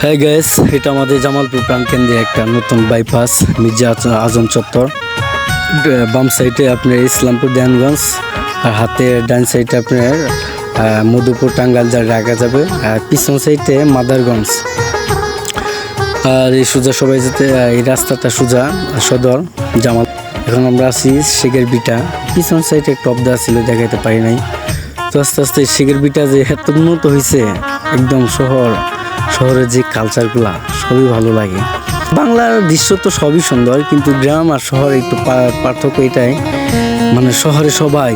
হ্যাঁ গ্যাস, এটা আমাদের জামালপুর প্রাণকেন্দ্রে একটা নতুন বাইপাস মির্জা আজম চত্বর। বাম সাইডে আপনার ইসলামপুর দেয়ানগঞ্জ, আর হাতে ডান সাইডে আপনার মধুপুর টাঙ্গাইল যা রাখা যাবে, আর পিছন সাইডে মাদারগঞ্জ। আর এই সোজা সবাই যেতে এই রাস্তাটা সোজা সদর জামাল। এখন আমরা আছি শেখের বিটা, পিছন সাইডে একটু অবদা ছিল, দেখাইতে পারি নাই। তো আস্তে আস্তে শেখের বিটা যে এত উন্নত হয়েছে, একদম শহরের যে কালচারগুলা সবই ভালো লাগে। বাংলার দৃশ্য তো সবই সুন্দর, কিন্তু গ্রাম আর শহর একটু পার্থক্য এটাই, মানে শহরে সবাই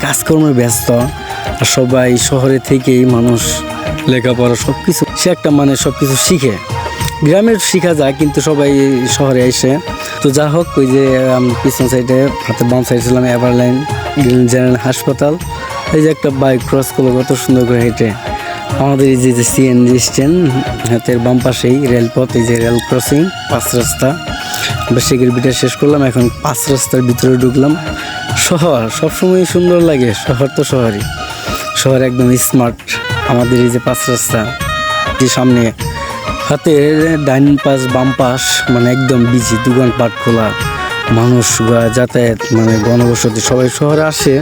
কাজকর্মে ব্যস্ত, আর সবাই শহরে থেকেই মানুষ লেখাপড়া সব কিছু সে একটা সব কিছু শিখে। গ্রামের শেখা যায়, কিন্তু সবাই শহরে এসে। তো যা হোক, ওই যে পিছন সাইডে হাতের বাম সাইড ছিলাম এভারলাইন জেনারেল হাসপাতাল। এই যে একটা বাইক ক্রস করলো কত সুন্দর করে হেঁটে। আমাদের এই যে সিএনজি স্ট্যান্ড, হাতের বাম পাশেই রেলপথ, এই যে রেল ক্রসিং, 5 রাস্তা। শেখের বিটা শেষ করলাম, এখন 5 রাস্তার ভিতরে ঢুকলাম। শহর সবসময় সুন্দর লাগে, শহর তো শহরই, শহর একদম স্মার্ট। আমাদের এই যে 5 রাস্তা, যে সামনে হাতের ডাইন পাশ বাম পাশ একদম বিজি, দোকানপাট খোলা, মানুষ যাতায়াত, গণবসতি, সবাই শহরে আসে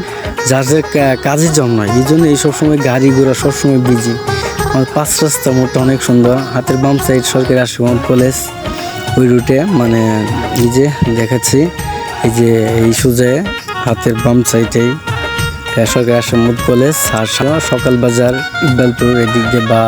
যার যে কাজের জন্য। এই জন্য এই সবসময় গাড়ি ঘোড়া সবসময় বিজি। আমার 5 রাস্তা মোড়টা অনেক সুন্দর। হাতের বাম সাইড সরকারি আশীর্বাদ কলেজ, ওই রুটে এই যে দেখাচ্ছি, এই যে এই সোজা হাতের বাম সাইডেই সরকারি আশীর্বাদ কলেজ। আর সকাল বাজার, ইকবালপুর এদিক দিয়ে বা